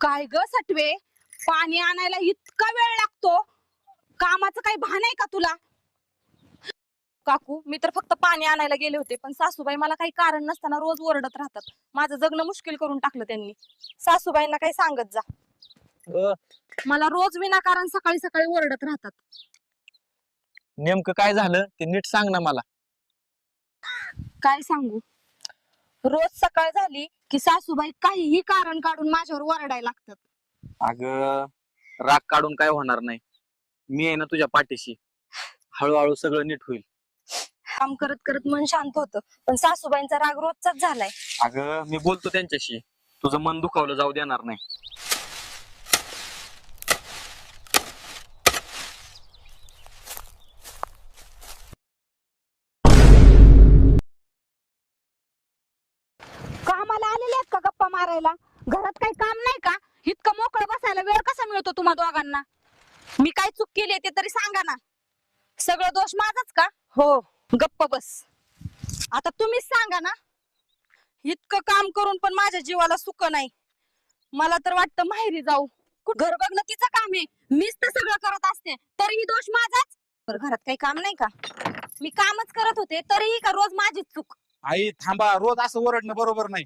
काय ग सटवे, पाणी आणायला इतका वेळ लागतो? कामाचं काही भान आहे का तुला? काकू, मी तर फक्त पाणी आणायला गेले होते, पण सासूबाई मला काही कारण नसताना रोज ओरडत राहतात. माझं जगणं मुश्किल करून टाकलं त्यांनी. सासूबाईंना काही सांगत जा. मला रोज विनाकारण सकाळी सकाळी ओरडत राहतात. नेमकं काय झालं ते नीट सांग ना मला. काय सांगू? रोज सकाळ झाली की सासूबाई काहीही कारण काढून माझ्यावर ओरडायला लागतात. अगं, राग काढून काय होणार नाही. मी आहे ना तुझ्या पाठीशी. हळूहळू सगळं नीट होईल. काम करत करत मन शांत होतं, पण सासूबाईंचा राग रोजचाच झालाय. अगं, मी बोलतो त्यांच्याशी. तुझं मन दुखावलं जाऊ देणार नाही. कामाला आलेले आहेत का गप्पा मारायला? घरात काही काम नाही का? इतकं मोकळं बसायला वेळ कसा मिळतो तुम्हा दोघांना? मी काय चूक केली ते तरी सांगा ना. सगळं दोष माझाच का? हो. गप्प बस. आता तुम्हीच सांगा ना. इतकं काम करून पण माझ्या जीवाला सुख नाही. मला तर वाटतं माहेरी जाऊ. घर बघणं तिचं काम आहे, मीच तर सगळं करत असते, तरीही दोष माझाच. बरं, घरात काही काम नाही का? मी कामच करत होते तरीही का रोज माझीच चूक? आई थांबा, रोज असं ओरडणं बरोबर नाही.